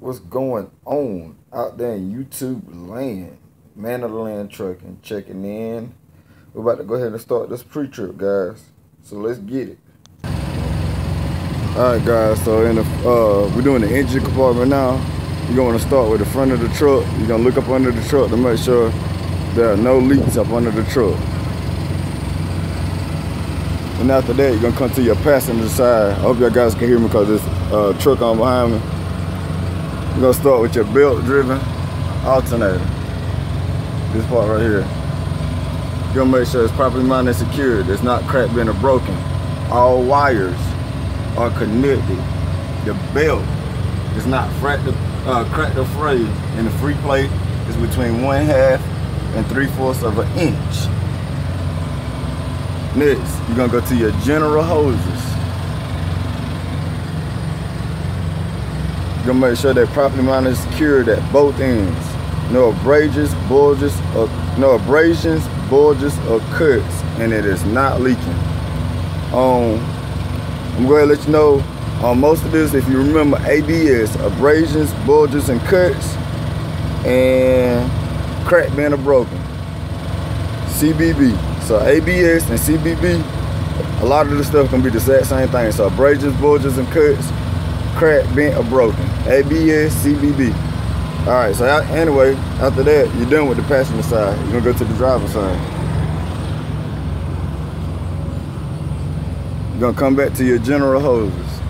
What's going on out there in YouTube land? Man of the Land Trucking checking in. We're about to go ahead and start this pre-trip, guys. So let's get it. Alright guys, so we're doing the engine compartment now. You're going to start with the front of the truck. You're going to look up under the truck to make sure there are no leaks up under the truck. And after that, you're going to come to your passenger side. I hope y'all guys can hear me because there's truck on behind me. You're going to start with your belt-driven alternator. This part right here. You're going to make sure it's properly mounted and secured. It's not cracked, bent, or broken. All wires are connected. The belt is not cracked or frayed, and the free plate is between 1/2 and 3/4 of an inch. Next, you're going to go to your general hoses. You're going to make sure they're properly mounted and secured at both ends. No abrasions, bulges, or cuts, and it is not leaking. I'm going to let you know on most of this, if you remember ABS, abrasions, bulges, and cuts, and cracked, bent, or broken. CBB. So ABS and CBB, a lot of this stuff can be the exact same thing. So abrasions, bulges, and cuts, cracked, bent, or broken. ABS, CBB. All right, so anyway, after that, you're done with the passenger side. You're gonna go to the driver's side. You're gonna come back to your general hoses.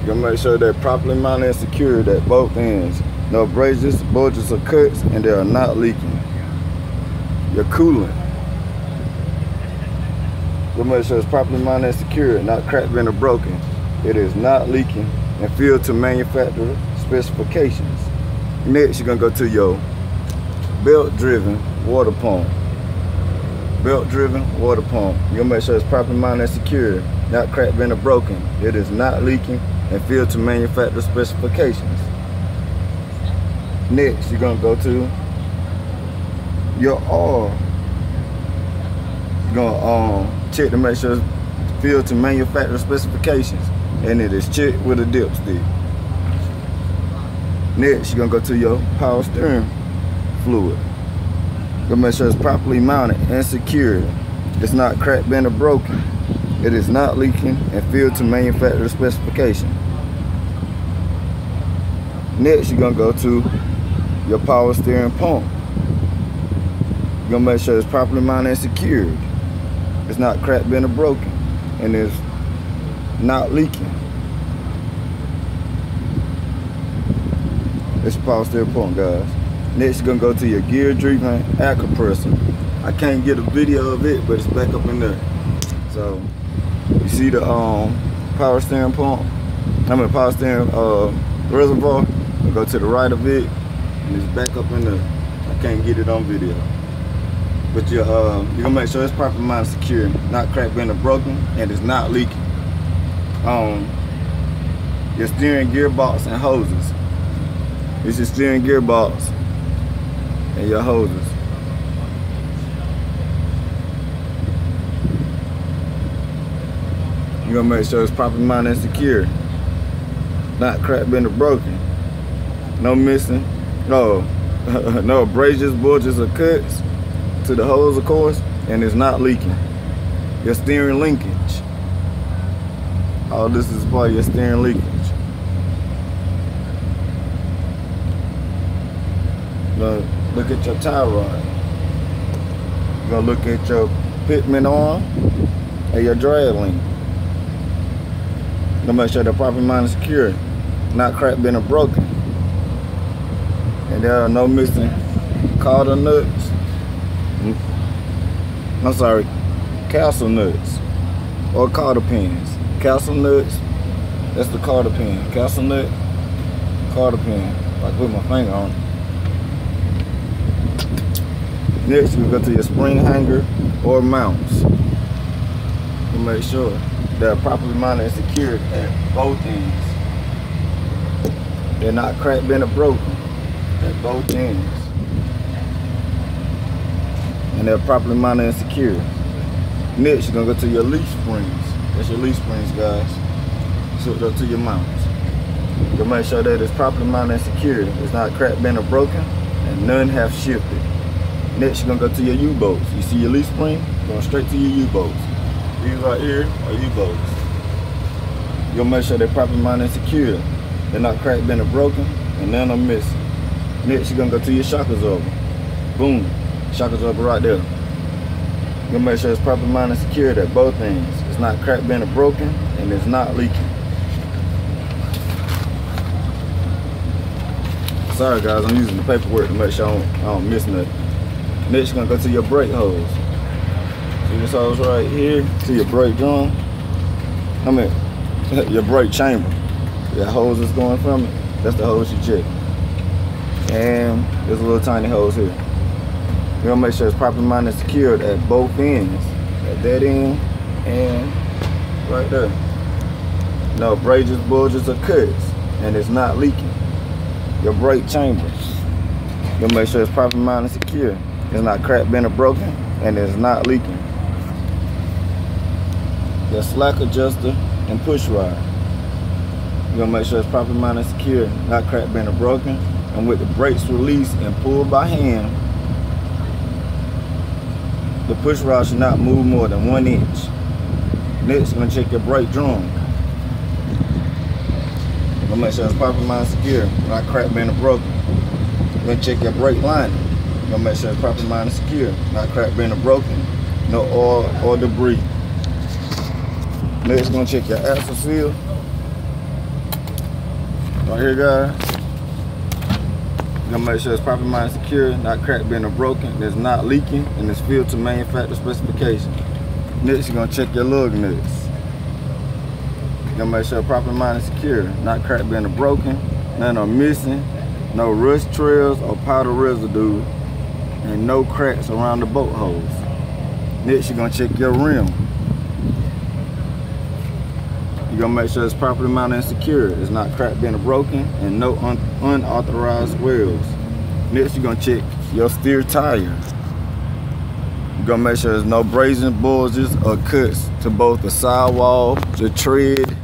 You're gonna make sure they're properly mounted and secured at both ends. No abrasions, bulges, or cuts, and they are not leaking. Your coolant. You'll make sure it's properly mounted and secured, not cracked, bent, or broken. It is not leaking and filled to manufacturer specifications. Next, you're gonna go to your belt-driven water pump. Belt-driven water pump. You're gonna make sure it's properly mounted and secured, not cracked, bent, or broken. It is not leaking and filled to manufacturer specifications. Next, you're gonna go to your oil. You're gonna check to make sure it's filled to manufacturer specifications, and it is checked with a dipstick. Next, you're gonna go to your power steering fluid. You're gonna make sure it's properly mounted and secured. It's not cracked, bent, or broken. It is not leaking and filled to manufacturer specification. Next, you're gonna go to your power steering pump. You're gonna make sure it's properly mounted and secured. It's not cracked, bent, or broken, and it's not leaking. It's your power steering pump, guys. Next, you're gonna go to your gear-driven air compressor. I can't get a video of it, but it's back up in there. So you see the power steering pump. Power steering reservoir. You go to the right of it, and it's back up in there. I can't get it on video. But you're gonna make sure it's properly mounted and secure, not cracked, bent, or broken, and it's not leaking. Your steering gearbox and hoses. It's your steering gearbox and your hoses. You're gonna make sure it's properly mounted and secure, not cracked, bent, or broken. No missing, no abrasions, bulges, or cuts to the hose, of course, and it's not leaking. Your steering linkage. All this is part of your steering linkage. Look at your tie rod. You're gonna look at your pitman arm and your drag link. You're gonna make sure they're properly mounted and secure, not cracked, bent, or broken. And there are no missing coulter nuts. I'm sorry, castle nuts or coulter pins. Castle nuts, that's the coulter pin. Castle nut, coulter pin. I put my finger on it. Next, we go to your spring hanger or mounts. To make sure they're properly mounted and secured at both ends. They're not cracked, bent, or broken at both ends. And they're properly mounted and secured. Next, you're gonna go to your leaf springs. That's your leaf springs, guys. hooked up to your mounts. You'll make sure that it's properly mounted and secured. It's not cracked, bent, or broken, and none have shifted. Next, you're gonna go to your U-bolts. You see your leaf spring? Going straight to your U-bolts. These right here are U-bolts. You'll make sure they're properly mounted and secured. They're not cracked, bent, or broken, and none are missing. Next, you're gonna go to your shock absorber. Boom, shock absorber right there. You'll make sure it's properly mounted and secured at both ends. It's not cracked, bent, or broken, and it's not leaking. Sorry guys, I'm using the paperwork to make sure I don't miss nothing. Next, you're gonna go to your brake hose. See this hose right here? See your brake drum? I mean, your brake chamber. That hose is going from it. That's the hose you check. And there's a little tiny hose here. You're gonna make sure it's properly mounted and secured at both ends. At that end and right there. No abrasions, bulges, or cuts. And it's not leaking. Your brake chamber. You'll make sure it's properly mounted and secure. It's not cracked, bent, or broken, and it's not leaking. Your slack adjuster and push rod. You're gonna make sure it's properly mounted and secure, not cracked, bent, or broken. And with the brakes released and pulled by hand, the push rod should not move more than 1 inch. Next, you're gonna check your brake drum. You're gonna make sure it's properly mounted and secure, not cracked, bent, or broken. You're gonna check your brake lining. You're gonna make sure it's properly mounted and secure, not cracked, bent, or broken, no oil or debris. Next, gonna check your axle seal. Right here, guys. You're gonna make sure it's properly mounted and secure, not cracked, bent, or broken, it's not leaking, and it's filled to manufacturer specification. Next, you're gonna check your lug nuts. You're gonna make sure it's properly mounted and secure, not cracked, bent, or broken, none are missing, no rust trails or powder residue, and no cracks around the bolt holes. Next, you're gonna check your rim. You're gonna make sure it's properly mounted and secure. It's not cracked, bent, or broken, and no unauthorized welds. Next, you're gonna check your steer tire. You're gonna make sure there's no abrasions, bulges, or cuts to both the sidewall, the tread,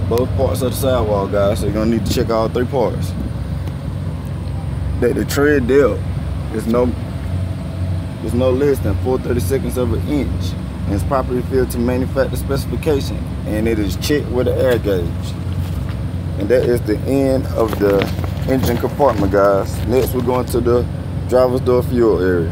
both parts of the sidewall, guys. So you're gonna need to check all 3 parts. That the tread depth is no less than 4/32 of an inch, and it's properly filled to manufacturer specification, and it is checked with an air gauge. And that is the end of the engine compartment, guys. Next, we're going to the driver's door fuel area.